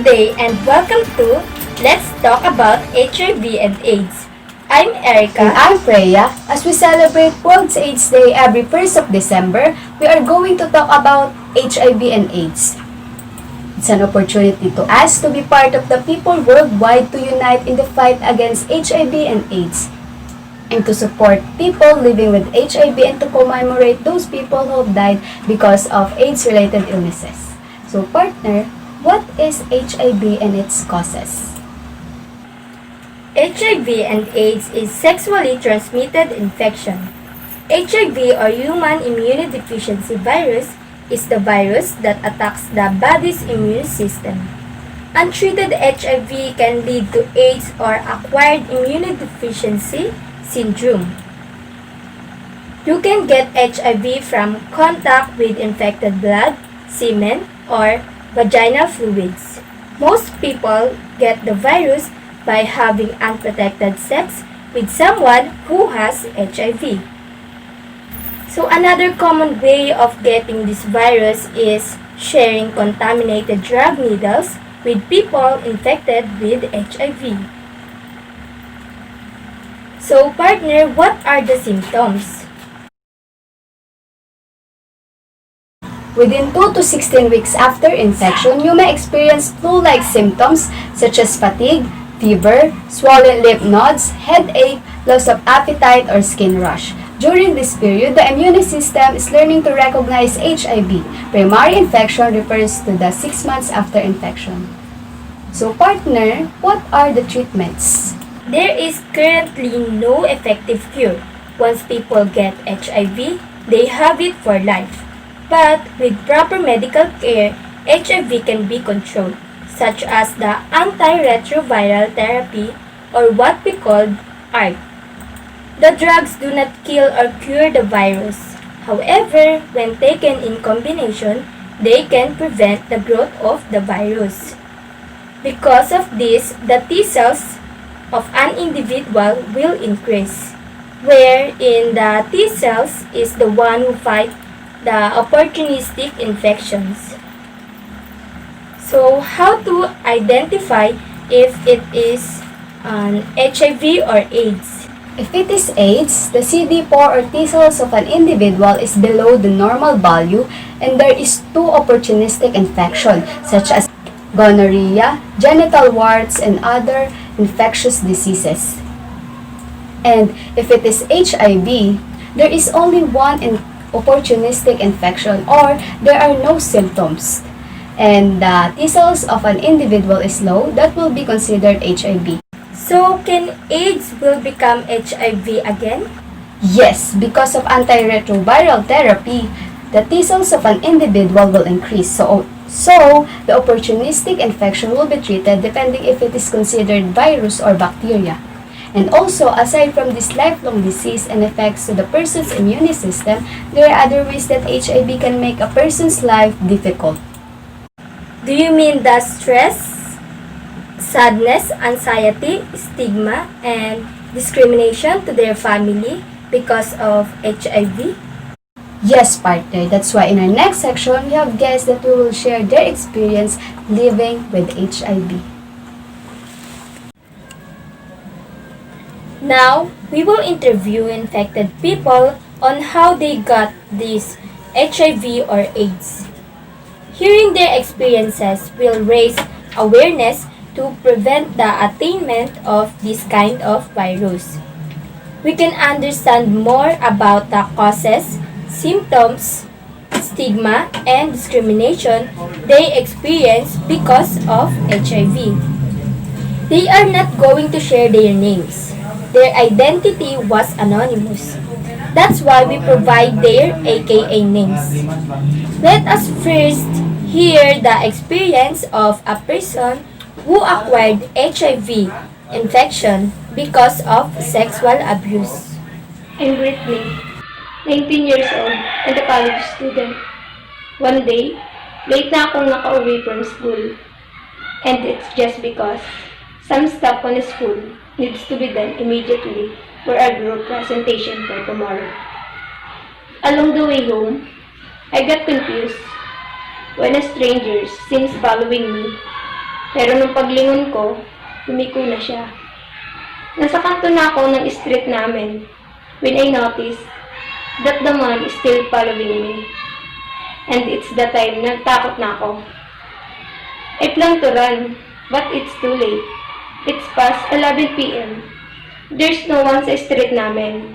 day and welcome to Let's Talk About HIV and AIDS. I'm Erica. And I'm Freya. As we celebrate World AIDS Day every 1st of December, we are going to talk about HIV and AIDS. It's an opportunity to us to be part of the people worldwide to unite in the fight against HIV and AIDS, and to support people living with HIV and to commemorate those people who have died because of AIDS-related illnesses. So partner, what is HIV and its causes? HIV and AIDS is sexually transmitted infection. HIV or human immunodeficiency virus is the virus that attacks the body's immune system. Untreated HIV can lead to AIDS or acquired immunodeficiency syndrome. You can get HIV from contact with infected blood, semen, or vaginal fluids. Most people get the virus by having unprotected sex with someone who has HIV. So another common way of getting this virus is sharing contaminated drug needles with people infected with HIV. So partner, what are the symptoms? Within 2 to 16 weeks after infection, you may experience flu-like symptoms such as fatigue, fever, swollen lymph nodes, headache, loss of appetite, or skin rash. During this period, the immune system is learning to recognize HIV. Primary infection refers to the 6 months after infection. So partner, what are the treatments? There is currently no effective cure. Once people get HIV, they have it for life. But with proper medical care, HIV can be controlled, such as the antiretroviral therapy or what we call ART. The drugs do not kill or cure the virus. However, when taken in combination, they can prevent the growth of the virus. Because of this, the T cells of an individual will increase, wherein the T cells is the one who fight the opportunistic infections. So, how to identify if it is an HIV or AIDS? If it is AIDS, the CD4 or T cells of an individual is below the normal value and there is 2 opportunistic infections such as gonorrhea, genital warts, and other infectious diseases. And if it is HIV, there is only one opportunistic infection or there are no symptoms and the T cells of an individual is low, that will be considered HIV. So, can AIDS will become HIV again? Yes, because of antiretroviral therapy, the T cells of an individual will increase. So the opportunistic infection will be treated depending if it is considered virus or bacteria. And also, aside from this lifelong disease and effects to the person's immune system, there are other ways that HIV can make a person's life difficult. Do you mean the stress, sadness, anxiety, stigma, and discrimination to their family because of HIV? Yes, partner. That's why in our next section, we have guests that will share their experience living with HIV. Now, we will interview infected people on how they got this HIV or AIDS. Hearing their experiences will raise awareness to prevent the attainment of this kind of virus. We can understand more about the causes, symptoms, stigma, and discrimination they experience because of HIV. They are not going to share their names. Their identity was anonymous. That's why we provide their AKA names. Let us first hear the experience of a person who acquired HIV infection because of sexual abuse. I'm Brittany, 19 years old and a college student. One day, late na akong nakauwi from school. And it's just because some stuff on the school needs to be done immediately for our group presentation for tomorrow. Along the way home, I got confused when a stranger seems following me Pero nung paglingon ko, lumiko na siya. Nasa kanto na ako ng street namin when I noticed that the man is still following me. And it's the time nagtakot na ako. I plan to run, but it's too late. It's past 11 p.m. There's no one sa street namin.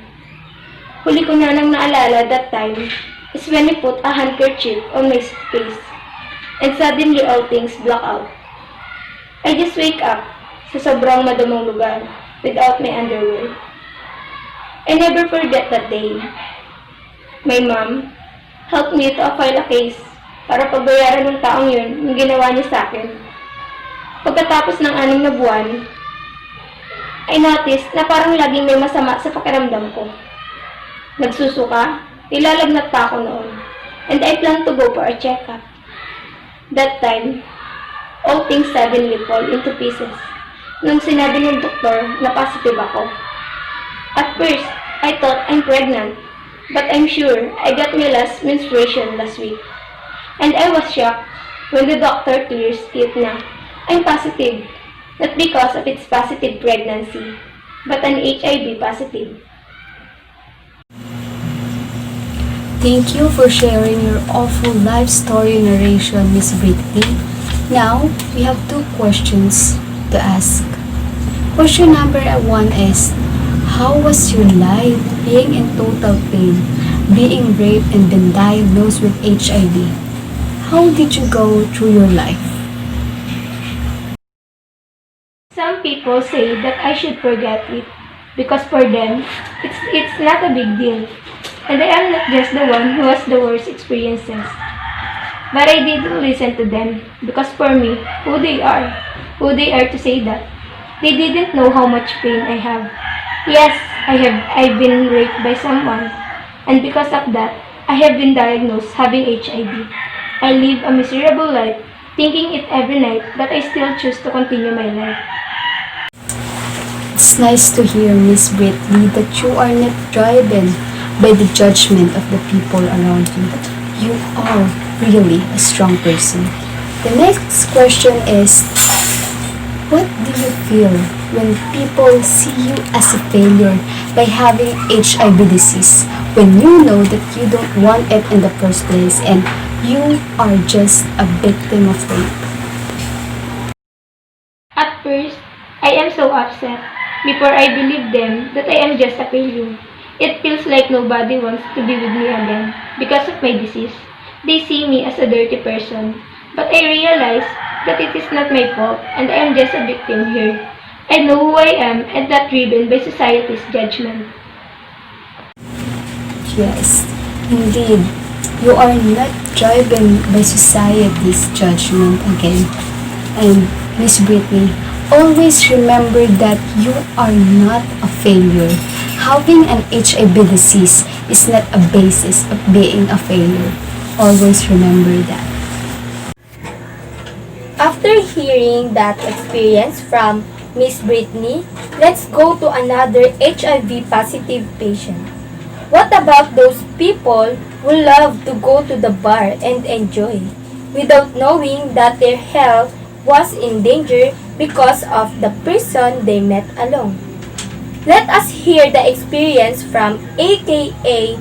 Huli ko na nang naalala that time is when I put a handkerchief on my face. And suddenly all things black out. I just wake up sa sobrang madumang lugar without my underwear. I never forget that day. My mom helped me to file a case para pagbayaran ng taong yun yung ginawa niya sa akin. Pagkatapos ng 6 na buwan, I noticed na parang laging may masama sa pakiramdam ko. Nagsusuka, nilalagnat pa ako noon, and I plan to go for a checkup. That time, all things suddenly fall into pieces nung sinabi ng doktor na positive ako. At first, I thought I'm pregnant, but I'm sure I got my last menstruation last week. And I was shocked when the doctor clears it na I'm positive, not because of its positive pregnancy, but an HIV positive. Thank you for sharing your awful life story narration, Miss Brittany. Now, we have 2 questions to ask. Question number 1 is, how was your life being in total pain, being raped and then diagnosed with HIV? How did you go through your life? Some people say that I should forget it because for them, it's not a big deal. And I am not just the one who has the worst experiences. But I didn't listen to them because for me, who they are to say that. They didn't know how much pain I have. Yes, I've been raped by someone. And because of that, I have been diagnosed having HIV. I live a miserable life, thinking it every night, but I still choose to continue my life. It's nice to hear, Miss Brittany, that you are not driven by the judgment of the people around you. You are really a strong person. The next question is, what do you feel when people see you as a failure by having HIV disease when you know that you don't want it in the first place and you are just a victim of rape? At first, I am so upset before I believe them that I am just a failure. It feels like nobody wants to be with me again because of my disease. They see me as a dirty person, but I realize that it is not my fault and I am just a victim here. I know who I am and not driven by society's judgment. Yes, indeed. You are not driven by society's judgment again. And Miss Brittany, always remember that you are not a failure. Having an HIV disease is not a basis of being a failure. Always remember that. After hearing that experience from Miss Brittany, let's go to another HIV positive patient. What about those people who love to go to the bar and enjoy, without knowing that their health was in danger because of the person they met along? Let us hear the experience from AKA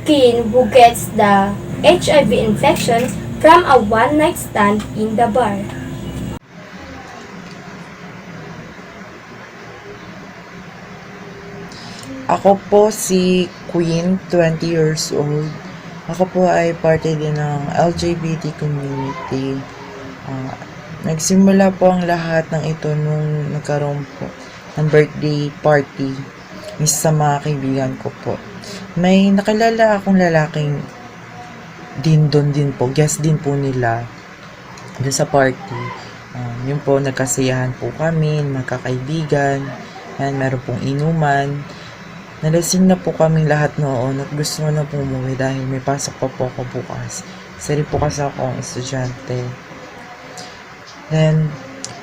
Kin, who gets the HIV infection from a one-night stand in the bar. Ako po si Queen, 20 years old. Ako po ay parte din ng LGBT community. Nagsimula po ang lahat ng ito nung nagkaroon po ng birthday party isa sa mga kaibigan ko po. May nakilala akong lalaking din doon din po, guest din po nila doon sa party. Yun po, nagkasiyahan po kami, magkakaibigan, and meron pong inuman. Nalasing na po kaming lahat noon at gusto ko na po umuwi dahil may pasok pa po ako bukas. Isa rin po kasi akong estudyante. Then,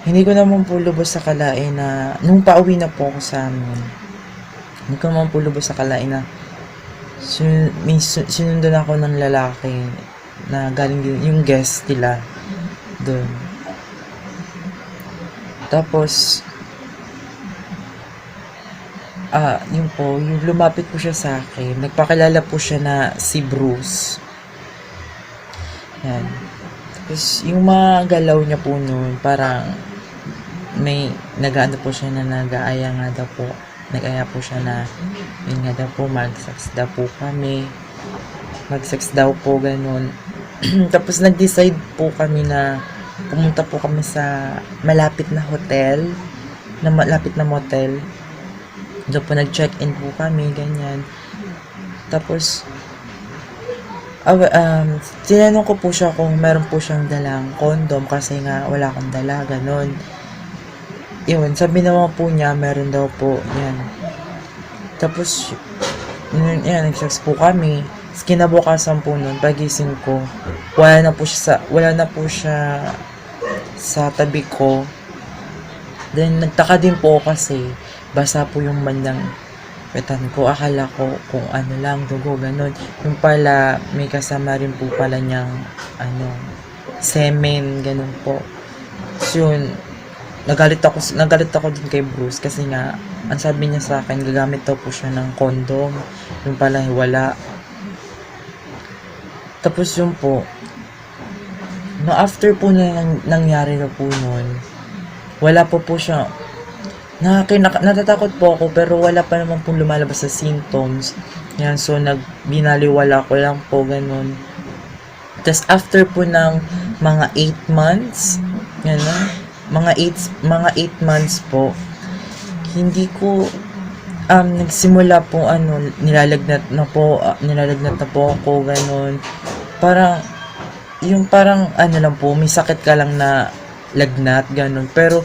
hindi ko naman po lubos sa kalain na, nung pauwi na po ako sa amin, hindi ko naman po lubos sa kalain na sinundan ako ng lalaki na galing din, yung guest nila doon. Tapos, yun po, yung lumapit po siya sa akin. Nagpakilala po siya na si Bruce. Yan. Tapos, yung mga galaw niya po noon, parang may nag-ano po siya na nag-aaya nga daw po. Nag-aaya po siya na, yun nga daw po, mag-sex daw po kami. Mag-sex daw po, ganun. Tapos, nag-decide po kami na pumunta po kami sa malapit na hotel, malapit na motel. Doon po nag-check-in po kami, ganyan. Tapos, tinanong ko po siya kung meron po siyang dalang condom kasi nga wala akong dala, ganun. Yun, sabi naman po niya, meron daw po, yan. Tapos, yan, nag-sex po kami. Kinabukasan po nun, pagising ko, wala na po siya sa tabi ko. Then, nagtaka din po kasi, basa po yung bandang petan ko. Akala ko kung ano lang, dugo, ganun. Yung pala, may kasama rin po pala niyang, semen, ganun po. So, yun, nagalit ako din kay Bruce kasi nga, ang sabi niya sa akin, gagamit daw po siya ng condom. Yung pala, wala. Tapos yun po, no after po na nangyari na po nun, wala po siya, natatakot po ako pero wala pa naman pong lumalabas sa symptoms. Yan, so binaliwala ko lang po, ganun. Tapos after po ng mga 8 months, yan na, mga 8 months po, hindi ko nagsimula po nilalagnat na po ako, ganun. Parang lang po, may sakit ka lang na lagnat, ganun. Pero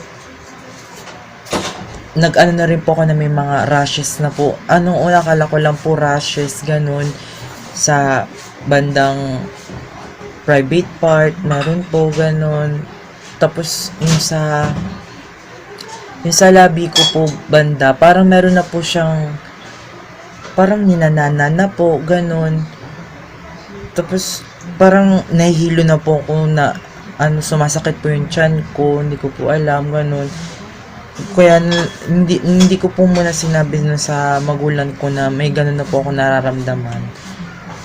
na rin po ako na may mga rashes na po. Una kala ko lang po rashes, ganun. Sa bandang private part, meron po, ganun. Tapos yung sa labi ko po banda, parang meron na po siyang, parang ninanana na po, ganun. Tapos parang nahihilo na po ako na sumasakit po yung tiyan ko, hindi ko po alam, ganun. Kaya hindi ko po muna sinabi sa magulang ko na may ganun na po ako nararamdaman.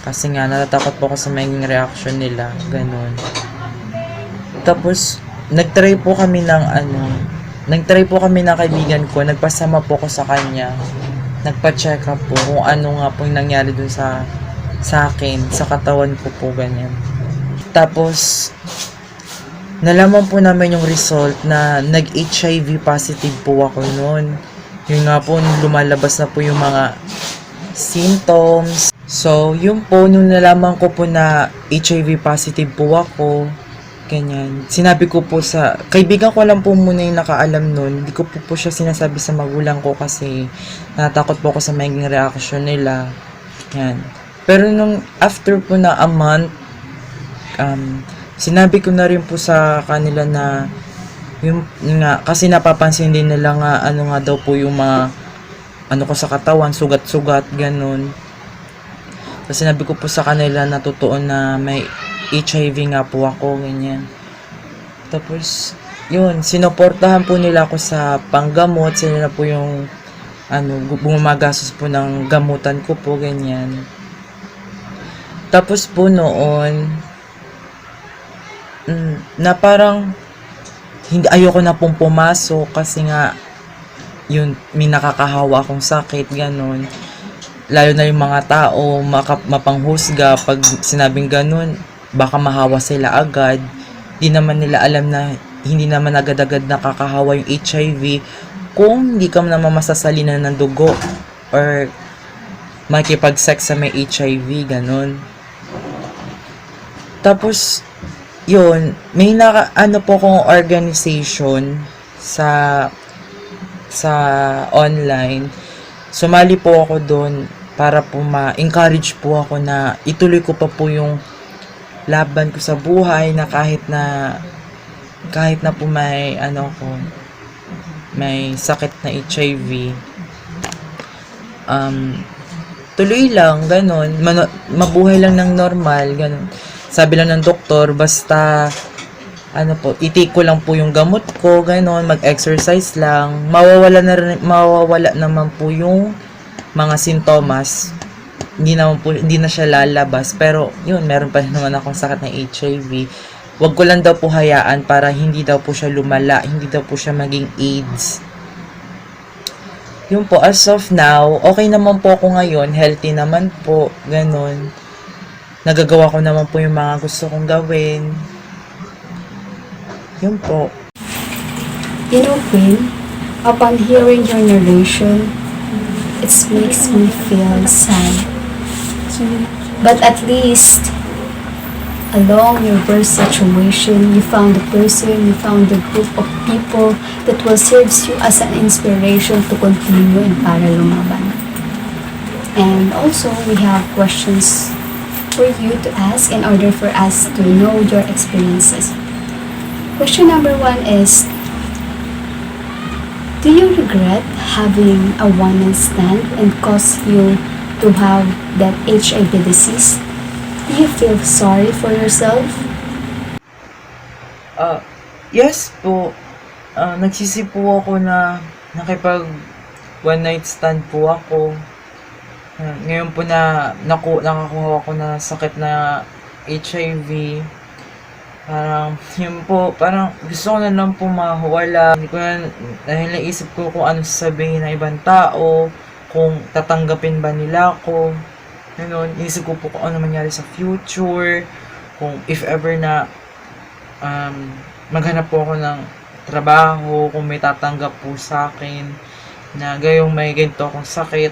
Kasi nga natatakot po ako sa magiging reaction nila, ganun. Tapos nagtry po kami ng kaibigan ko, nagpasama po ako sa kanya. Nagpa-check up po kung ano nga po yung nangyari dun sa akin, sa katawan ko po, ganyan. Tapos, nalaman po namin yung result na nag-HIV positive po ako noon. Yun nga po, lumalabas na po yung mga symptoms. So, yun po, nung nalaman ko po na HIV positive po ako, ganyan. Sinabi ko po sa, kaibigan ko lang po muna yung nakaalam nun. Hindi ko po siya sinasabi sa magulang ko kasi natakot po ako sa magiging reaction nila. Yan. Pero nung after po na a month, sinabi ko na rin po sa kanila na yung nga, kasi napapansin din nila nga nga daw po yung mga ko sa katawan, sugat-sugat, ganun. Kasi sinabi ko po sa kanila na totoo na may HIV nga po ako, ganyan. Tapos, yun, sinuportahan po nila ako sa panggamot. Sila na po yung bumagastos po ng gamutan ko po, ganyan. Tapos po noon, na parang ayoko na pong pumasok kasi nga yun, may nakakahawa akong sakit, ganun. Lalo na yung mga tao mapanghusga pag sinabing ganun, baka mahawa sila agad. Di naman nila alam na hindi naman agad-agad nakakahawa yung HIV kung hindi ka naman masasalinan ng dugo or makikipag-sex sa may HIV, ganun. Tapos, yun, may po kong organization sa online. Sumali po ako doon para po ma-encourage po ako na ituloy ko pa po yung laban ko sa buhay na kahit na po may may sakit na HIV. Tuloy lang, ganun. Mabuhay lang ng normal, ganun. Sabi lang ng doktor, basta ano po, i-take ko lang po yung gamot ko, gano'n, mag-exercise lang, mawawala naman po yung mga sintomas. Hindi na siya lalabas, pero yun, meron pa rin naman akong sakit ng HIV. Wag ko lang daw po hayaan para hindi daw po siya lumala, hindi daw po siya maging AIDS. Yun po, as of now, okay naman po ako ngayon, healthy naman po, gano'n. Nagagawa ko naman po yung mga gusto kong gawin. Yun po. You know, Queen, upon hearing your narration, it makes me feel sad. But at least, along your birth situation, you found a person, you found a group of people that will serve you as an inspiration to continue and para lumaban. And also, we have questions for you to ask in order for us to know your experiences. Question number 1 is, do you regret having a one-night stand and cause you to have that HIV disease? Do you feel sorry for yourself? Yes po. Nagsisi po ako na nakipag one night stand po ako. Ngayon po na nakakuha ako na sakit na HIV. Parang, yun po, parang gusto ko na lang po mawala. Hindi ko na, dahil naisip ko kung ano sasabihin ng ibang tao, kung tatanggapin ba nila ako. Ganun, inisip ko po kung ano mangyari sa future, kung if ever na maghanap po ako ng trabaho, kung may tatanggap po sa akin, na gayong may ganito akong sakit.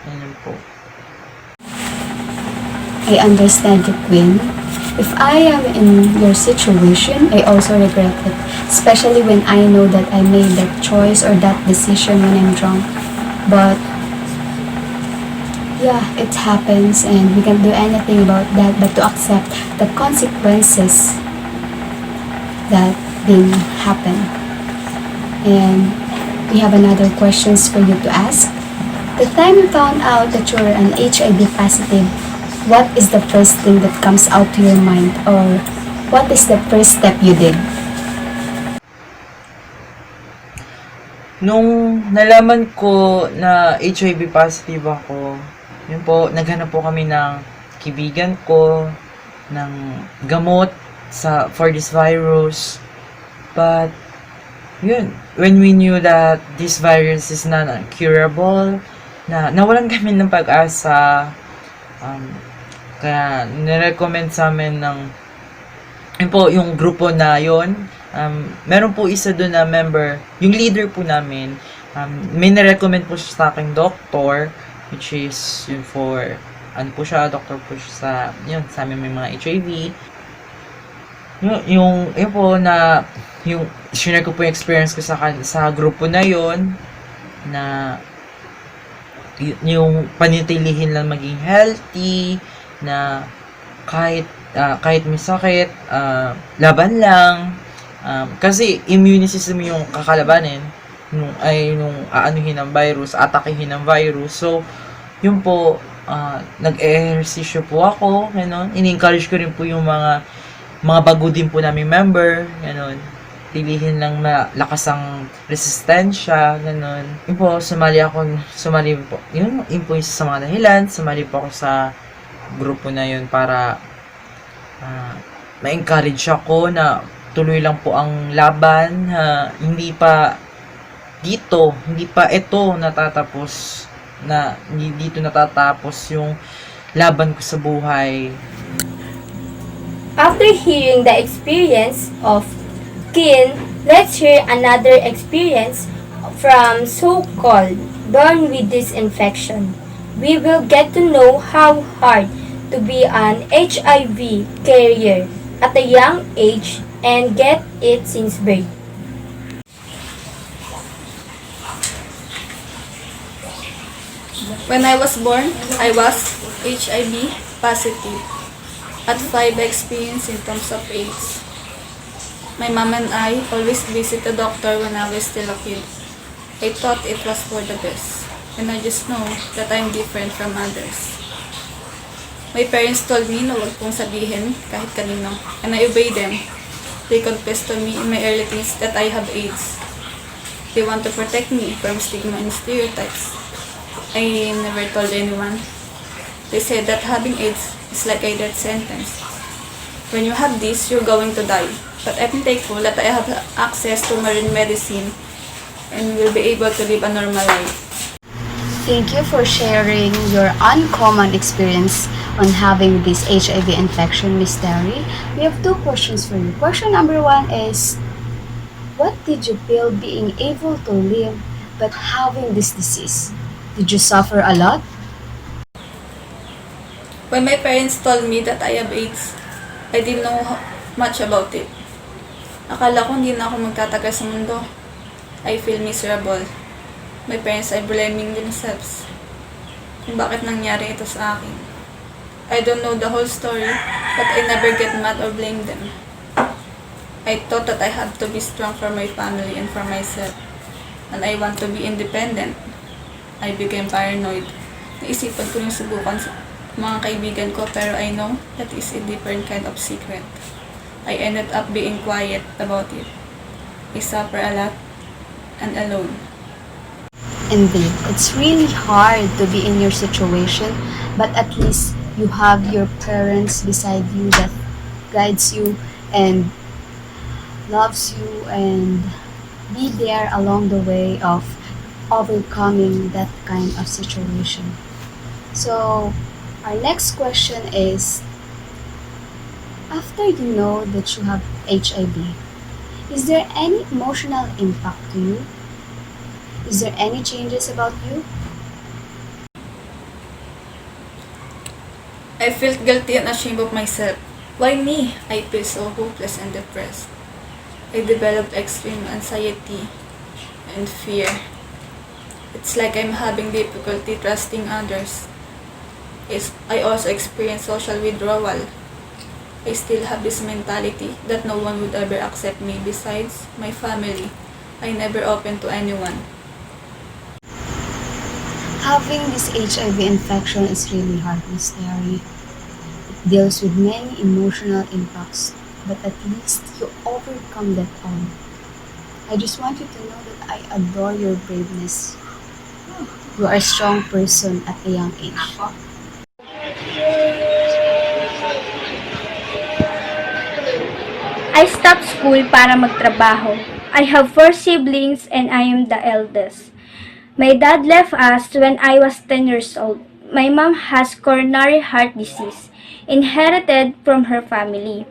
Ganun po. I understand you, Queen. If I am in your situation, I also regret it, especially when I know that I made that choice or that decision when I'm drunk. But yeah, it happens and we can't do anything about that but to accept the consequences that didn't happen. And we have another questions for you to ask. The time you found out that you're an HIV positive, what is the first thing that comes out to your mind, or what is the first step you did? Nung nalaman ko na HIV positive ako, yun po, naghanap po kami ng kaibigan ko, ng gamot for this virus. But, yun, when we knew that this virus is not curable, na nawalan kami ng pag-asa, kaya nirecommend sa amin ng yun po, yung grupo na yun. Meron po isa doon na member, yung leader po namin, may nirecommend po siya sa aking doctor, which is yun for, ano po siya, doctor po siya sa, yun, sa amin may mga HIV. Yun po na, yung, share ko po yung experience ko sa grupo na yun, na, yung panitilihin lang maging healthy, na kahit may sakit, laban lang. Kasi immune system yung kakalabanin nung aanuhin ng virus, atakihin ng virus. So, yun po, nag-ehersisyo po ako, gano'n. In-encourage ko rin po yung mga bago din po namin member, gano'n. Tilihin lang malakas ang resistensya, gano'n. Yun po, sumali po. Yun po yung sa mga dahilan, sumali po ako sa grupo na yun para ma-encourage ako na tuloy lang po ang laban, hindi pa ito natatapos, na hindi dito natatapos yung laban ko sa buhay. After hearing the experience of Kin, let's hear another experience from so-called born with this infection. We will get to know how hard to be an HIV carrier at a young age and get it since birth. When I was born, I was HIV positive. At 5, I experienced symptoms of AIDS. My mom and I always visit the doctor when I was still a kid. I thought it was for the best, and I just know that I'm different from others. My parents told me na wag kong sabihin kahit kanino, and I obeyed them. They confessed to me in my early teens that I have AIDS. They want to protect me from stigma and stereotypes. I never told anyone. They said that having AIDS is like a death sentence. When you have this, you're going to die. But I'm thankful that I have access to marine medicine and will be able to live a normal life. Thank you for sharing your uncommon experience on having this HIV infection, Miss Terry. We have two questions for you. Question number one is, what did you feel being able to live but having this disease? Did you suffer a lot? When my parents told me that I have AIDS, I didn't know much about it. Akala ko hindi na ako magtatagal sa mundo. I feel miserable. My parents are blaming themselves kung bakit nangyari ito sa akin. I don't know the whole story, but I never get mad or blame them. I thought that I had to be strong for my family and for myself, and I want to be independent. I became paranoid. Naisipan ko yung subukan sa mga kaibigan ko, pero I know that is a different kind of secret. I ended up being quiet about it. I suffer a lot and alone. Indeed, it's really hard to be in your situation, but at least you have your parents beside you that guides you and loves you and be there along the way of overcoming that kind of situation. So, our next question is, after you know that you have HIV, is there any emotional impact to you? Is there any changes about you? I felt guilty and ashamed of myself. Why me? I feel so hopeless and depressed. I developed extreme anxiety and fear. It's like I'm having difficulty trusting others. I also experience social withdrawal. I still have this mentality that no one would ever accept me besides my family. I never open to anyone. Having this HIV infection is really hard, Miss Terry. It deals with many emotional impacts, but at least you overcome that all. I just want you to know that I adore your braveness. You are a strong person at a young age. I stopped school para magtrabaho. I have 4 siblings and I am the eldest. My dad left us when I was 10 years old. My mom has coronary heart disease, inherited from her family.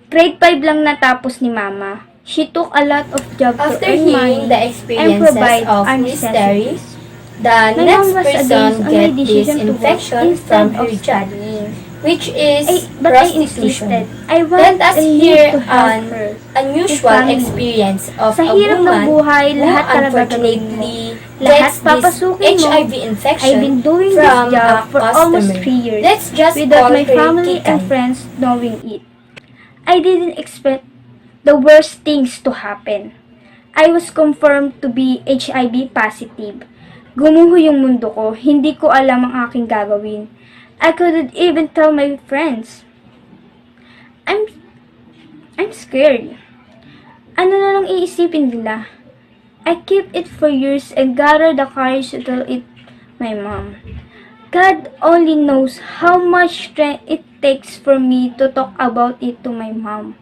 Grade 5 lang natapos ni mama. She took a lot of job to After earn money hearing the and experiences provide of our Miss Terry, necessities. the My next mom was against person on my get this decision to work infection instead from of her job, studying. which is But I prostitution. insisted. I Let want us and hear need to help an her. unusual family. experience of Sa a hirap ng woman buhay, who lahat talaga gagawin mo. unfortunately Lahat gets this papasukin mo. HIV I've infection been doing this from a job for almost customer. 3 years Let's just without call my her family and Kikay. friends knowing it. I didn't expect the worst things to happen. I was confirmed to be HIV positive. Gumuho yung mundo ko, hindi ko alam ang aking gagawin. I couldn't even tell my friends. I'm I'm scared. Ano na lang iisipin nila? I kept it for years and gathered the courage to tell it my mom. God only knows how much strength it takes for me to talk about it to my mom.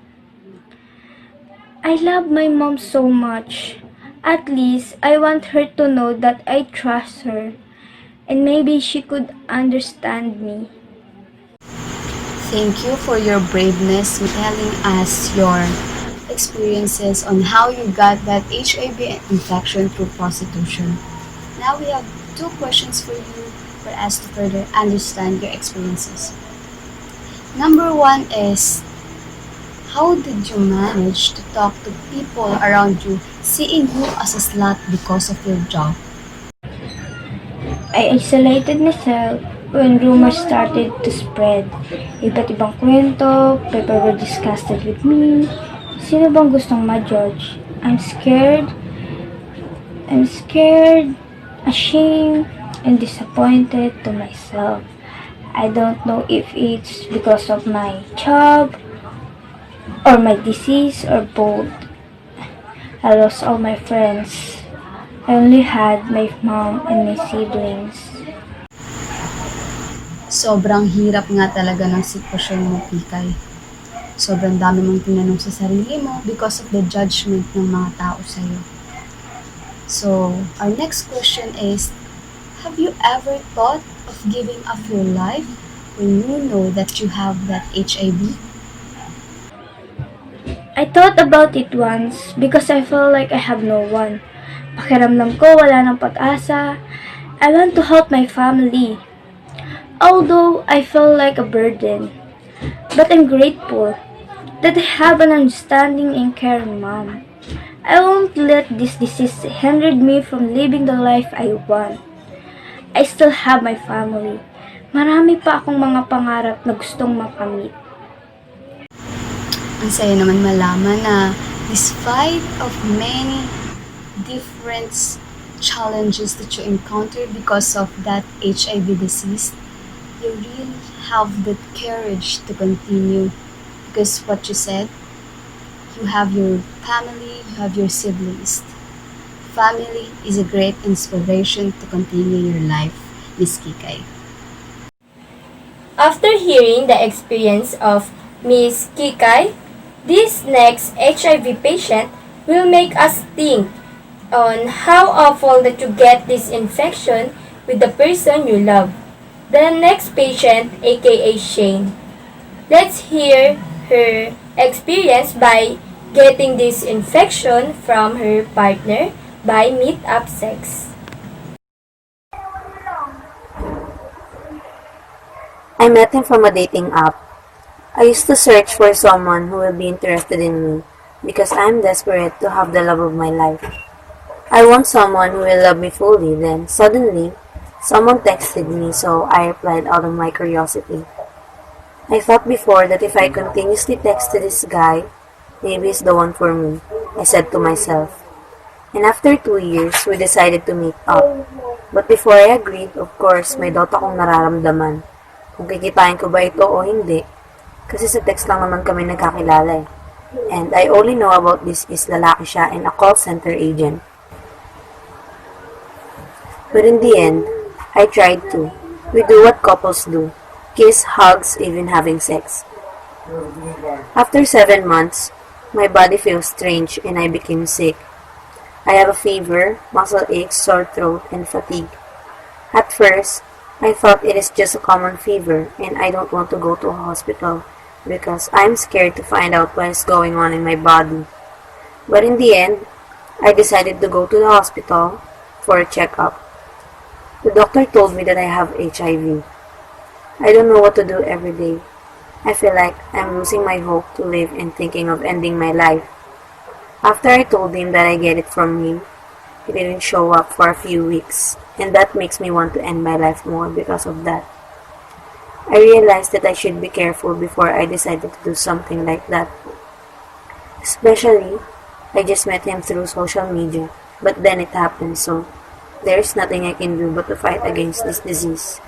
I love my mom so much. At least I want her to know that I trust her and maybe she could understand me. Thank you for your braveness in telling us your experiences on how you got that HIV infection through prostitution. Now we have two questions for you for us to further understand your experiences. Number one is, how did you manage to talk to people around you seeing you as a slut because of your job? I isolated myself when rumors started to spread. Iba't ibang kwento, people were disgusted with me. Sino bang gustong ma-judge? I'm scared, ashamed, and disappointed to myself. I don't know if it's because of my job or my disease, or both. I lost all my friends. I only had my mom and my siblings. Sobrang hirap nga talaga ng sitwasyon mo, Pikay. Sobrang dami mong tinanong sa sarili mo because of the judgment ng mga tao sa'yo. So, our next question is, have you ever thought of giving up your life when you know that you have that HIV? I thought about it once because I felt like I have no one. Pakiramdam ko wala ng pag-asa. I want to help my family. Although I felt like a burden. But I'm grateful that I have an understanding and caring mom. I won't let this disease hinder me from living the life I want. I still have my family. Marami pa akong mga pangarap na gustong makamit. Ang saya naman malaman na despite of many different challenges that you encounter because of that HIV disease, you really have the courage to continue because what you said, you have your family, you have your siblings. Family is a great inspiration to continue your life, Miss Kikay. After hearing the experience of Miss Kikay, this next HIV patient will make us think on how awful that you get this infection with the person you love. The next patient, aka Shane. Let's hear her experience by getting this infection from her partner by meet-up sex. I met him from a dating app. I used to search for someone who will be interested in me because I am desperate to have the love of my life. I want someone who will love me fully. Then, suddenly, someone texted me, so I replied out of my curiosity. I thought before that if I continuously texted this guy, maybe he's the one for me, I said to myself. And after 2 years, we decided to meet up. But before I agreed, of course, may doubt akong nararamdaman. Kung kikitain ko ba ito o hindi. Kasi sa text lang naman kami nagkakilala eh. And I only know about this is lalaki siya and a call center agent. But in the end, I tried to. We do what couples do. Kiss, hugs, even having sex. After 7 months, my body feels strange and I became sick. I have a fever, muscle aches, sore throat, and fatigue. At first, I thought it is just a common fever and I don't want to go to a hospital because I'm scared to find out what is going on in my body. But in the end, I decided to go to the hospital for a checkup. The doctor told me that I have HIV. I don't know what to do every day. I feel like I'm losing my hope to live and thinking of ending my life. After I told him that I get it from him, he didn't show up for a few weeks, and that makes me want to end my life more because of that. I realized that I should be careful before I decided to do something like that. Especially, I just met him through social media, but then it happened, so there's nothing I can do but to fight against this disease.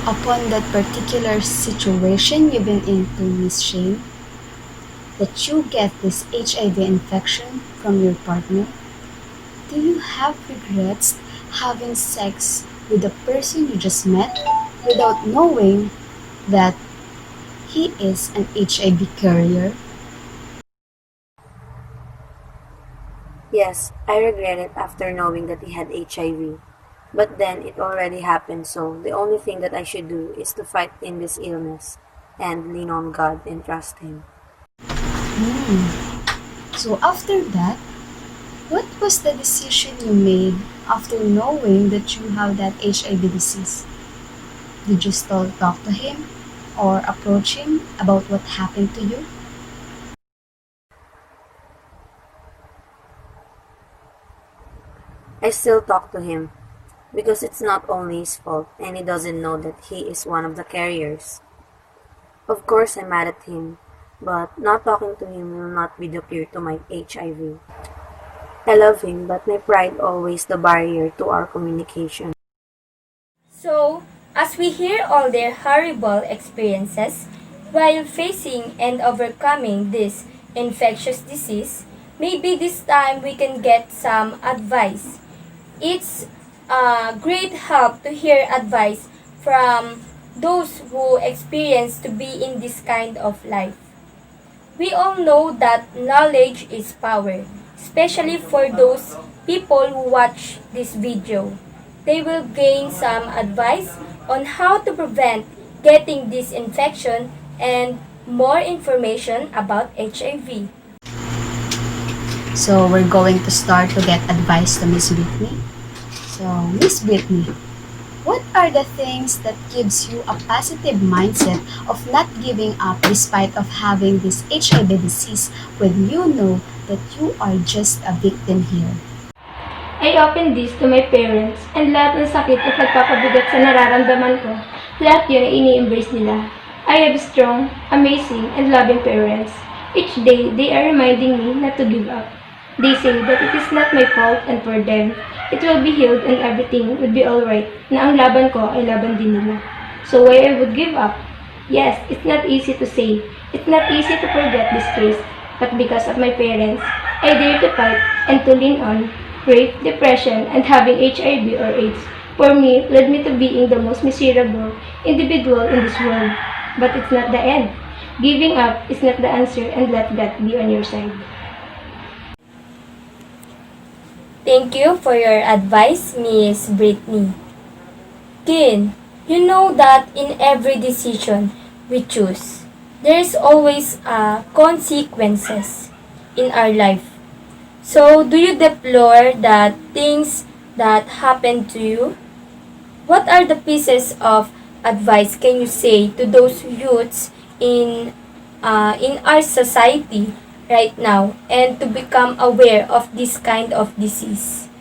Upon that particular situation you've been into, Miss Shane, that you get this HIV infection from your partner, do you have regrets having sex with the person you just met without knowing that he is an HIV carrier? Yes, I regret it after knowing that he had HIV. But then it already happened, so the only thing that I should do is to fight in this illness and lean on God and trust Him. So after that, what was the decision you made after knowing that you have that HIV disease? Did you still talk to him or approach him about what happened to you? I still talk to him because it's not only his fault and he doesn't know that he is one of the carriers. Of course, I'm mad at him, but not talking to him will not be the cure to my HIV. I love him, but my pride always the barrier to our communication. So, as we hear all their horrible experiences, While facing and overcoming this infectious disease, maybe this time we can get some advice. It's a great help to hear advice from those who experience to be in this kind of life. We all know that knowledge is power, especially for those people who watch this video. They will gain some advice on how to prevent getting this infection and more information about HIV. So we're going to start to get advice to Miss Whitney. So Miss Whitney, what are the things that gives you a positive mindset of not giving up despite of having this HIV disease when you know that you are just a victim here? I opened this to my parents and lahat ng sakit at nagpapabigat sa nararamdaman ko, lahat yun ay ini-embrace nila. I have strong, amazing, and loving parents. Each day, they are reminding me not to give up. They say that it is not my fault and for them, it will be healed and everything will be alright, na ang laban ko ay laban din nila. So why I would give up? Yes, it's not easy to say. It's not easy to forget this case, but because of my parents, I dare to fight and to lean on. Rape, depression, and having HIV or AIDS, for me, led me to being the most miserable individual in this world. But it's not the end. Giving up is not the answer and let God be on your side. Thank you for your advice, Miss Brittany. Kin, you know that in every decision we choose, there is always consequences in our life. So, do you deplore the things that happened to you? What are the pieces of advice can you say to those youths in our society right now and to become aware of this kind of disease?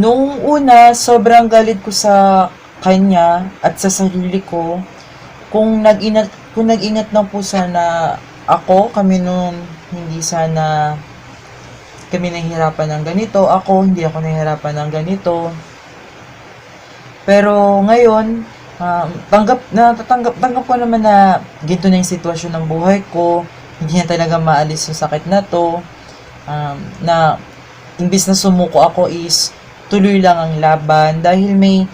Noong una, sobrang galit ko sa kanya at sa sarili ko. Kung nag-ingat lang po sana kami noon, hindi sana kami nahihirapan ng ganito. Hindi ako nahihirapan ng ganito. Pero ngayon, tanggap ko naman na ginto na yung sitwasyon ng buhay ko. Hindi na talaga maalis yung sakit na to. Na imbis na sumuko ako is tuloy lang ang laban dahil may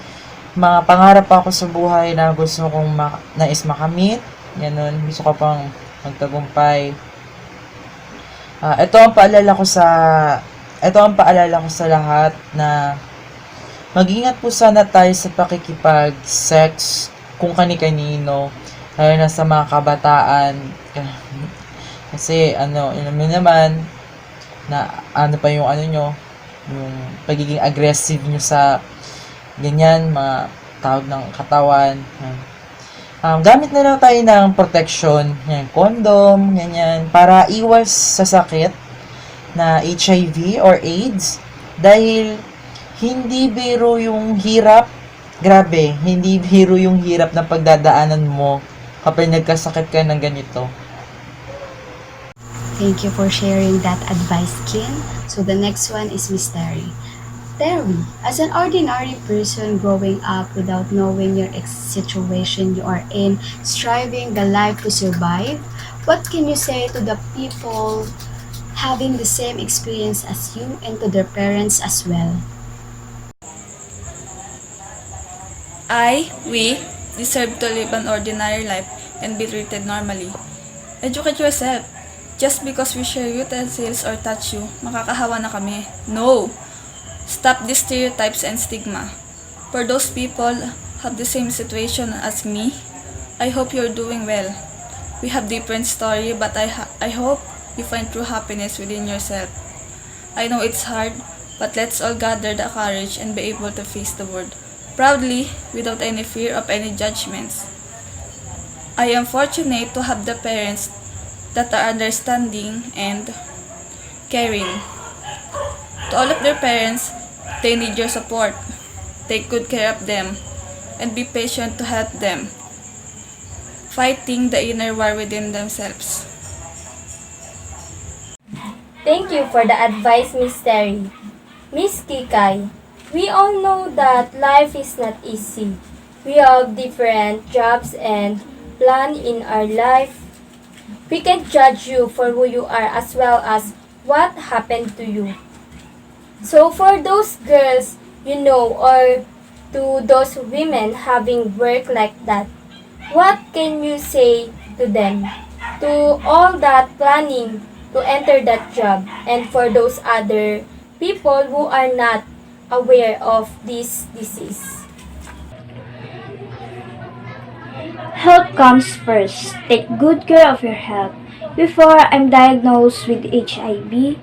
mga pangarap ako sa buhay na gusto kong nais makamit. Ganun, gusto ko pang magtagumpay. Ito ang paalala ko sa lahat na mag-ingat po sana tayo sa pakikipag-sex kung kani-kanino, lalo na sa mga kabataan. Kasi naman na pa yung yung pagiging aggressive nyo sa ganyan, mga tawag ng katawan. Gamit na lang tayo ng protection, yan, condom, ganyan, para iwas sa sakit na HIV or AIDS. Dahil hindi biro yung hirap, grabe, hindi biro yung hirap na pagdadaanan mo kapag nagkasakit ka ng ganito. Thank you for sharing that advice, Kin. So the next one is Miss Terry. Terry, as an ordinary person growing up without knowing your situation you are in, striving the life to survive, what can you say to the people having the same experience as you and to their parents as well? We deserve to live an ordinary life and be treated normally. Educate yourself. Just because we share utensils or touch you, makakahawa na kami. No! Stop these stereotypes and stigma. For those people have the same situation as me, I hope you're doing well. We have different story, but I hope you find true happiness within yourself. I know it's hard, but let's all gather the courage and be able to face the world proudly without any fear of any judgments. I am fortunate to have the parents that are understanding and caring. To all of their parents, they need your support. Take good care of them and be patient to help them, fighting the inner war within themselves. Thank you for the advice, Miss Terry. Miss Kikay, we all know that life is not easy. We have different jobs and plan in our life. We can judge you for who you are as well as what happened to you. So for those girls or to those women having work like that, what can you say to them? To all that planning to enter that job and for those other people who are not aware of this disease. Health comes first. Take good care of your health. Before I'm diagnosed with HIV,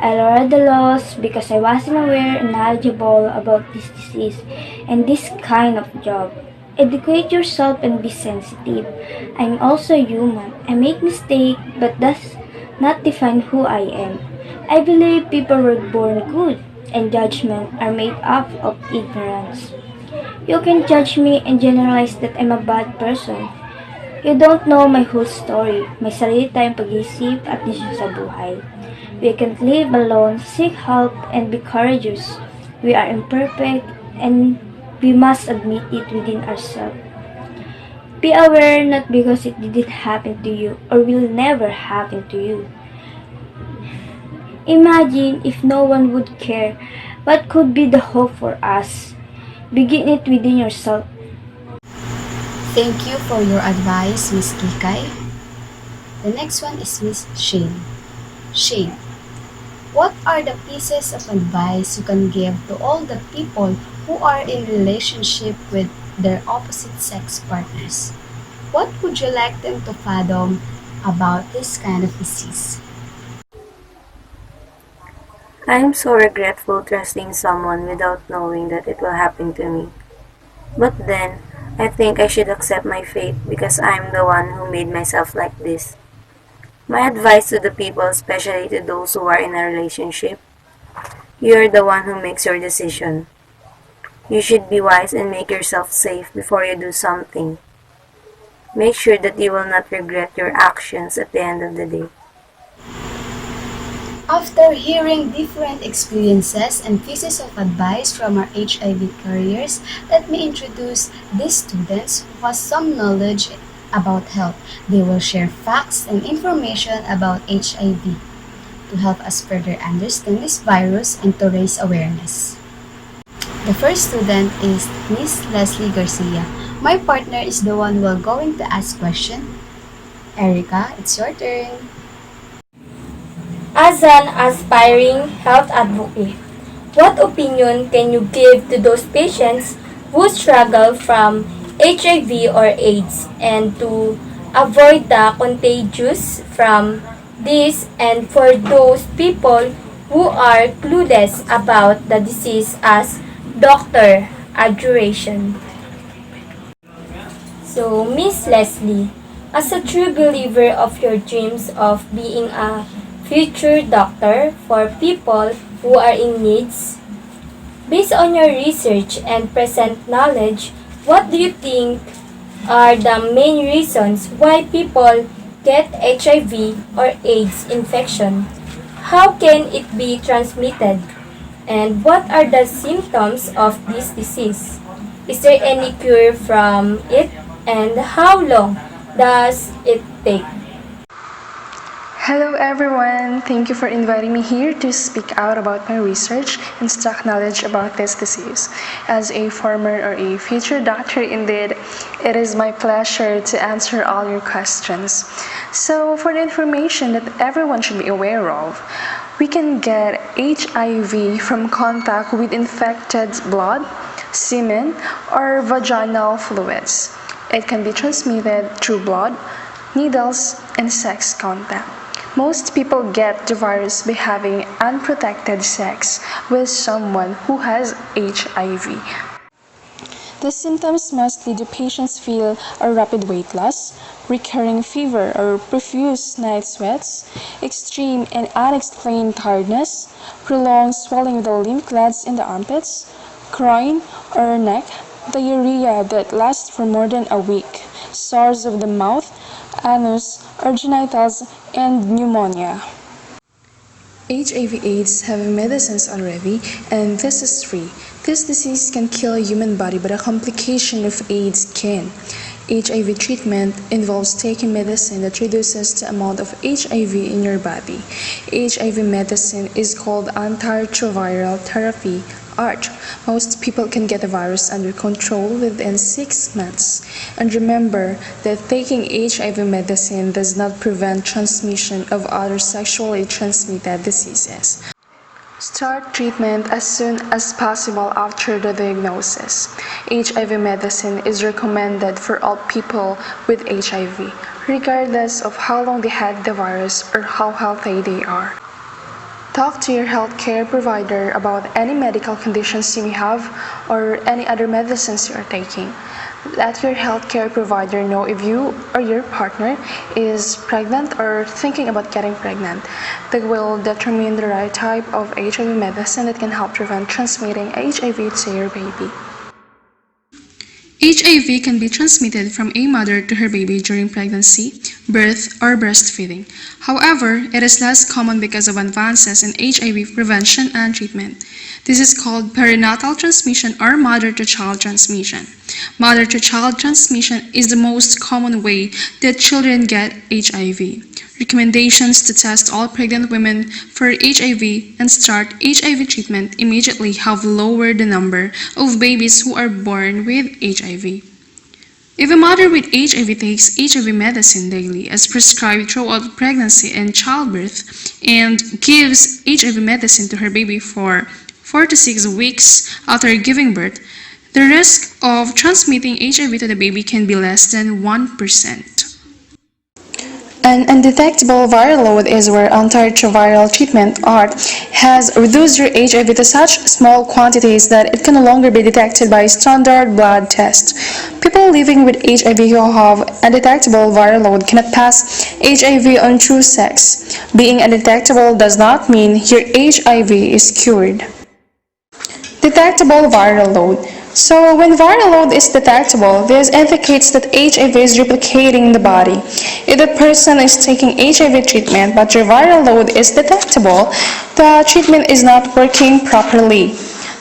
I lowered the laws because I wasn't aware and knowledgeable about this disease and this kind of job. Educate yourself and be sensitive. I'm also human. I make mistakes, but does not define who I am. I believe people were born good, and judgment are made up of ignorance. You can judge me and generalize that I'm a bad person. You don't know my whole story, may sarili tayong pag-iisip at desisyon sa buhay. We can't live alone, seek help, and be courageous. We are imperfect, and we must admit it within ourselves. Be aware not because it didn't happen to you or will never happen to you. Imagine if no one would care, what could be the hope for us? Begin it within yourself. Thank you for your advice, Miss Kikay. The next one is Miss Shane. Shane, what are the pieces of advice you can give to all the people who are in relationship with their opposite sex partners? What would you like them to fathom about this kind of disease? I'm so regretful trusting someone without knowing that it will happen to me. But then, I think I should accept my fate because I'm the one who made myself like this. My advice to the people, especially to those who are in a relationship, you're the one who makes your decision. You should be wise and make yourself safe before you do something. Make sure that you will not regret your actions at the end of the day. After hearing different experiences and pieces of advice from our HIV carriers, let me introduce these students who have some knowledge about health. They will share facts and information about HIV to help us further understand this virus and to raise awareness. The first student is Miss Leslie Garcia. My partner is the one who will going to ask question. Erica, it's your turn. As an aspiring health advocate, what opinion can you give to those patients who struggle from HIV or AIDS and to avoid the contagious from this and for those people who are clueless about the disease as Dr. Adjuration? So, Miss Leslie, as a true believer of your dreams of being a future doctor for people who are in needs, based on your research and present knowledge, what do you think are the main reasons why people get HIV or AIDS infection? How can it be transmitted? And what are the symptoms of this disease? Is there any cure from it? And how long does it take? Hello everyone! Thank you for inviting me here to speak out about my research and stock knowledge about this disease. As a former or a future doctor indeed, it is my pleasure to answer all your questions. So for the information that everyone should be aware of, we can get HIV from contact with infected blood, semen, or vaginal fluids. It can be transmitted through blood, needles, and sex contact. Most people get the virus by having unprotected sex with someone who has HIV. The symptoms must lead the patients feel a rapid weight loss, recurring fever or profuse night sweats, extreme and unexplained tiredness, prolonged swelling of the lymph glands in the armpits, groin or neck, diarrhea that lasts for more than a week, sores of the mouth, anus or genitals, and pneumonia. HIV/AIDS have medicines already, and this is free. This disease can kill a human body, but a complication of AIDS can. HIV treatment involves taking medicine that reduces the amount of HIV in your body. HIV medicine is called antiretroviral therapy, ART. Most people can get the virus under control within 6 months. And remember that taking HIV medicine does not prevent transmission of other sexually transmitted diseases. Start treatment as soon as possible after the diagnosis. HIV medicine is recommended for all people with HIV, regardless of how long they had the virus or how healthy they are. Talk to your healthcare provider about any medical conditions you may have or any other medicines you are taking. Let your healthcare provider know if you or your partner is pregnant or thinking about getting pregnant. They will determine the right type of HIV medicine that can help prevent transmitting HIV to your baby. HIV can be transmitted from a mother to her baby during pregnancy, birth, or breastfeeding. However, it is less common because of advances in HIV prevention and treatment. This is called perinatal transmission or mother-to-child transmission. Mother-to-child transmission is the most common way that children get HIV. Recommendations to test all pregnant women for HIV and start HIV treatment immediately have lowered the number of babies who are born with HIV. If a mother with HIV takes HIV medicine daily as prescribed throughout pregnancy and childbirth and gives HIV medicine to her baby for 4 to 6 weeks after giving birth, the risk of transmitting HIV to the baby can be less than 1%. An undetectable viral load is where antiretroviral treatment, ART, has reduced your HIV to such small quantities that it can no longer be detected by standard blood test. People living with HIV who have undetectable viral load cannot pass HIV on through sex. Being undetectable does not mean your HIV is cured. Detectable viral load. So when viral load is detectable, this indicates that HIV is replicating in the body. If the person is taking HIV treatment but your viral load is detectable, the treatment is not working properly.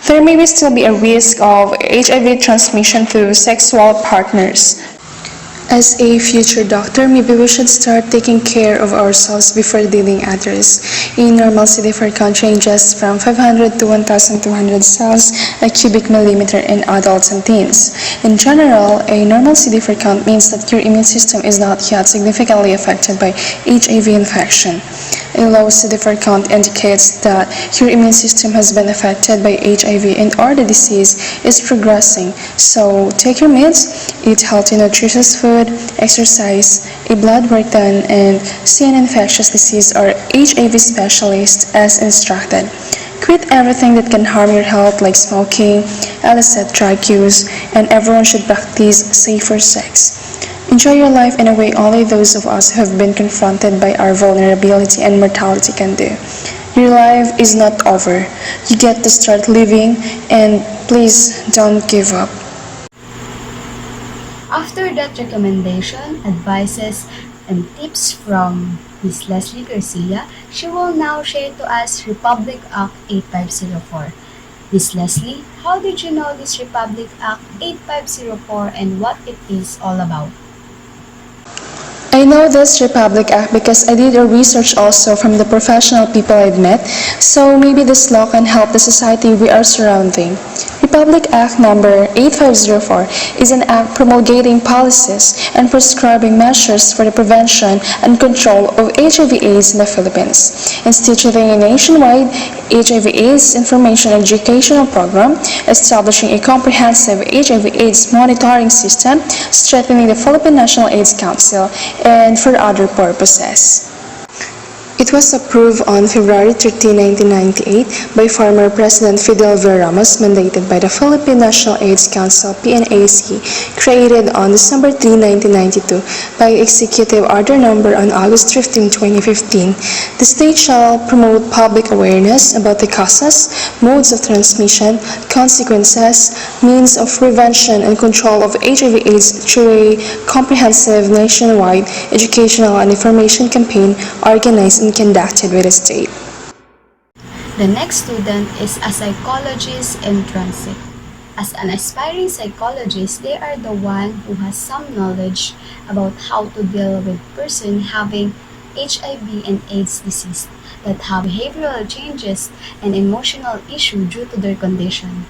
There may still be a risk of HIV transmission through sexual partners. As a future doctor, maybe we should start taking care of ourselves before dealing others. A normal CD4 count ranges from 500 to 1,200 cells a cubic millimeter in adults and teens. In general, a normal CD4 count means that your immune system is not yet significantly affected by HIV infection. A low CD4 count indicates that your immune system has been affected by HIV and or the disease is progressing. So take your meds, eat healthy nutritious food, exercise, a blood work done, and see an infectious disease or HIV specialist as instructed. Quit everything that can harm your health like smoking, illicit drug use, and everyone should practice safer sex. Enjoy your life in a way only those of us who have been confronted by our vulnerability and mortality can do. Your life is not over. You get to start living, and please don't give up. After that recommendation, advices, and tips from Ms. Leslie Garcia, she will now share to us Republic Act 8504. Ms. Leslie, how did you know this Republic Act 8504 and what it is all about? I know this Republic Act because I did a research also from the professional people I've met, so maybe this law can help the society we are surrounding. Republic Act number 8504 is an act promulgating policies and prescribing measures for the prevention and control of HIV/AIDS in the Philippines, instituting a nationwide HIV/AIDS information educational program, establishing a comprehensive HIV/AIDS monitoring system, strengthening the Philippine National AIDS Council, and for other purposes. It was approved on February 13, 1998 by former President Fidel V. Ramos, mandated by the Philippine National AIDS Council (PNAC), created on December 3, 1992 by Executive Order Number on August 15, 2015. The state shall promote public awareness about the causes, modes of transmission, consequences, means of prevention and control of HIV/AIDS through a comprehensive nationwide educational and information campaign organized and conducted with the state. The next student is a psychologist in transit. As an aspiring psychologist, they are the one who has some knowledge about how to deal with person having HIV and AIDS disease that have behavioral changes and emotional issue due to their condition.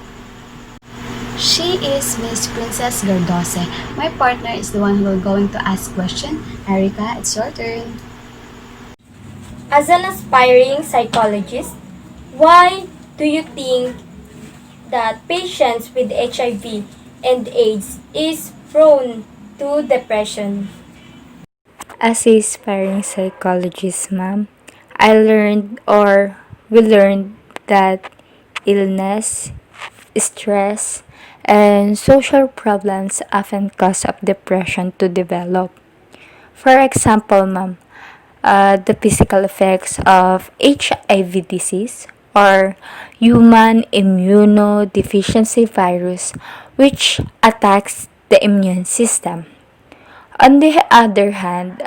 She is Miss Princess Gardose. My partner is the one who will going to ask question. Erica, it's your turn. As an aspiring psychologist, why do you think that patients with HIV and AIDS is prone to depression? As a aspiring psychologist, ma'am, I learned or we learned that illness, stress, and social problems often cause of depression to develop. For example, ma'am, the physical effects of HIV disease or human immunodeficiency virus, which attacks the immune system. On the other hand,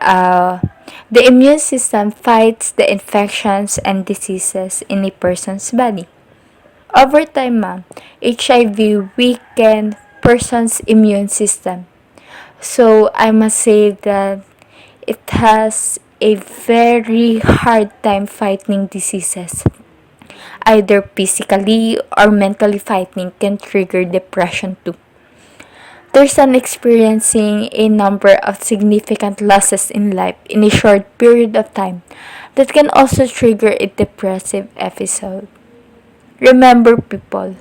the immune system fights the infections and diseases in a person's body. Over time, ma'am, HIV weaken person's immune system. So I must say that it has a very hard time fighting diseases. Either physically or mentally fighting can trigger depression too. There's an experiencing a number of significant losses in life in a short period of time that can also trigger a depressive episode. Remember, people,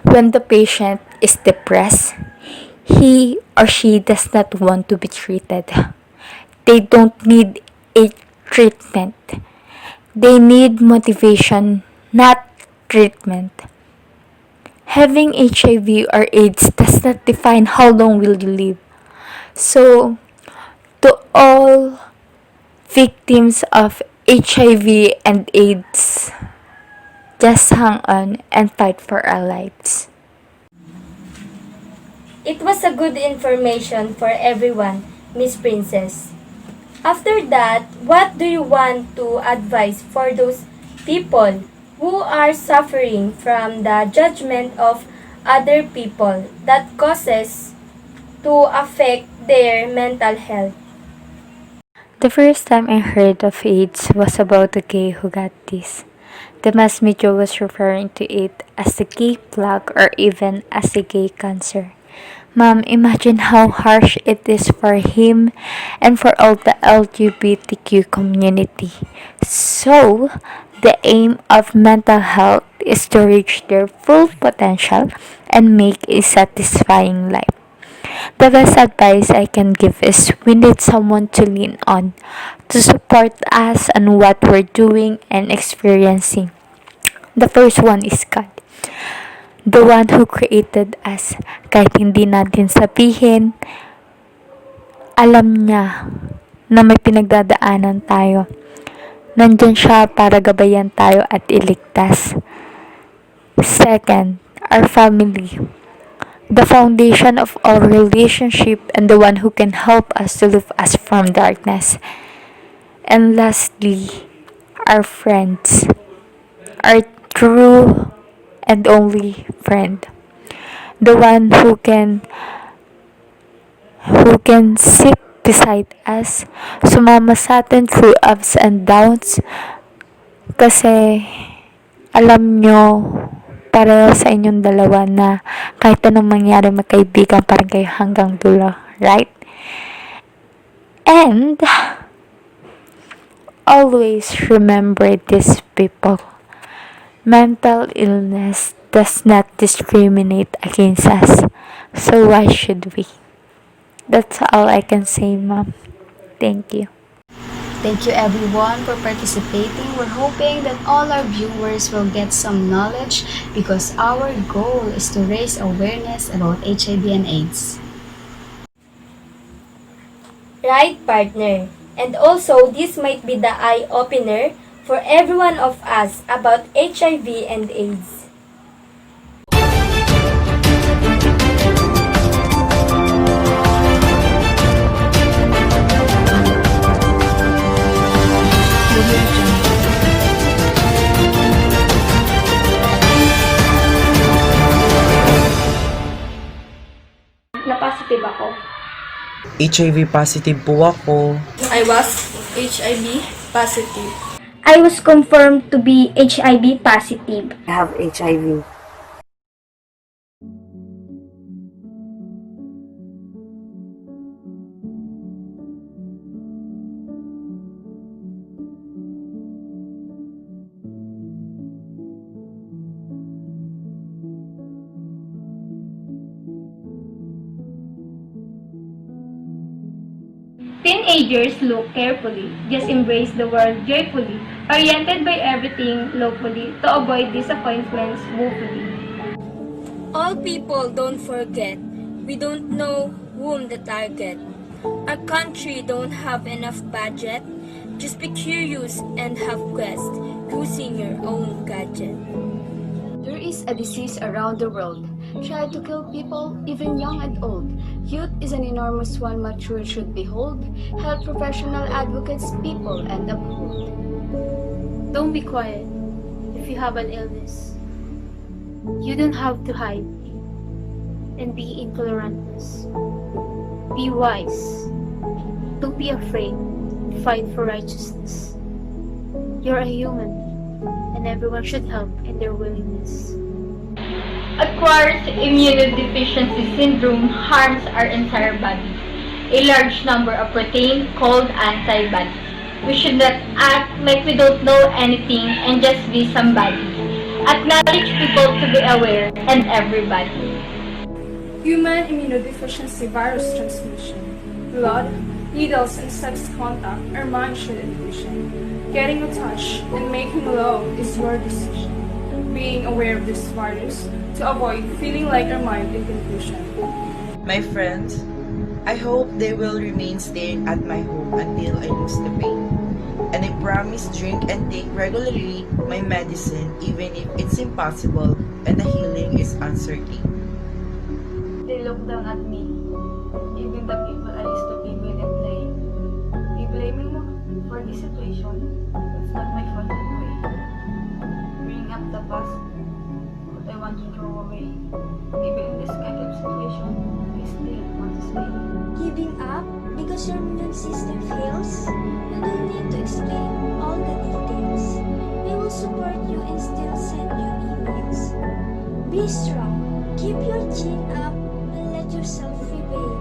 when the patient is depressed, he or she does not want to be treated. They don't need a treatment. They need motivation, not treatment. Having HIV or AIDS does not define how long will you live. So, to all victims of HIV and AIDS, just hang on and fight for our lives. It was a good information for everyone, Miss Princess. After that, what do you want to advise for those people who are suffering from the judgment of other people that causes to affect their mental health? The first time I heard of AIDS was about a gay who got this. The mass media was referring to it as a gay plague or even as a gay cancer. Ma'am, imagine how harsh it is for him and for all the LGBTQ community. So, the aim of mental health is to reach their full potential and make a satisfying life. The best advice I can give is we need someone to lean on, to support us on what we're doing and experiencing. The first one is God, the one who created us. Kahit hindi natin sabihin, alam niya na may pinagdadaanan tayo. Nandyan siya para gabayan tayo at iligtas. Second, our family, the foundation of all relationship and the one who can help us to lift us from darkness. And lastly, our friends, our true and only friend, the one who can sit beside us, sumama sa atin through ups and downs, kasi alam nyo, pareho sa inyong dalawa na kahit anong mangyari magkaibigan pa rin kayo hanggang dulo, right? And always remember this, people. Mental illness does not discriminate against us. So why should we? That's all I can say, ma'am. Thank you. Thank you everyone for participating. We're hoping that all our viewers will get some knowledge because our goal is to raise awareness about HIV and AIDS. Right, partner? And also, this might be the eye-opener for every one of us about HIV and AIDS. positive ako. HIV positive po ako. I was HIV positive. I was confirmed to be HIV positive. I have HIV. Teenagers look carefully, just embrace the world joyfully, oriented by everything locally to avoid disappointments woefully. All people don't forget. We don't know whom the target. Our country don't have enough budget. Just be curious and have quest using your own gadget. There is a disease around the world, try to kill people, even young and old. Youth is an enormous one mature should behold, health professional advocates people and uphold. Don't be quiet if you have an illness. You don't have to hide and be intolerantness. Be wise. Don't be afraid. Fight for righteousness. You're a human, and everyone should help in their willingness. Acquired immunodeficiency syndrome harms our entire body. A large number of protein called antibodies. We should not act like we don't know anything and just be somebody. Acknowledge people to be aware and everybody. Human immunodeficiency virus transmission. Blood, needles, and sex contact are managed with education. Getting a touch and making love is your decision. Being aware of this virus to avoid feeling like your mind in confusion. My friends, I hope they will remain staying at my home until I lose the pain. And I promise drink and take regularly my medicine even if it's impossible and the healing is uncertain. They look down at me, even the people I used to be with and play. They blame me for this situation. It's not my fault anyway. Bring up the past, what I want to throw away. Even in this kind of situation, I still want to stay. Giving up because your immune system fails? You don't need to explain all the details. We will support you and still send you emails. Be strong, keep your chin up, and let yourself prevail.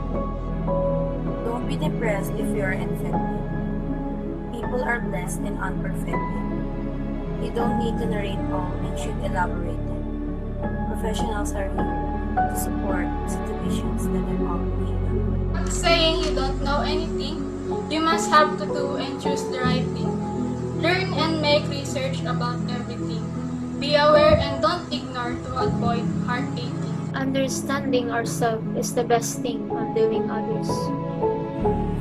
Don't be depressed if you are infected. People are blessed and unperfected. You don't need to narrate all and should elaborate them. Professionals are here to support situations that are complicated. Not saying you don't know anything, you must have to do and choose the right thing. Learn and make research about everything. Be aware and don't ignore to avoid heartaching. Understanding ourselves is the best thing on doing others.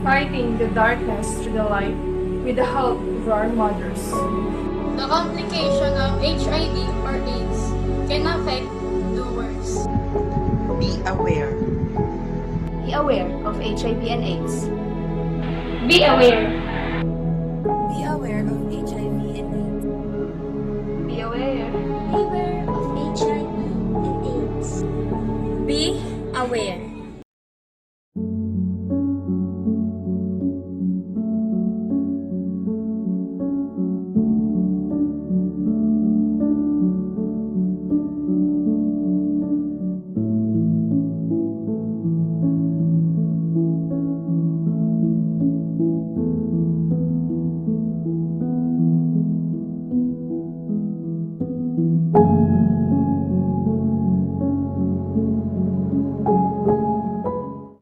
Fighting the darkness through the light with the help of our mothers. The complication of HIV or AIDS can affect the worst. Be aware. Be aware of HIV and AIDS. Be aware. Be aware of HIV and AIDS. Be aware. Beware of HIV and AIDS. Be aware.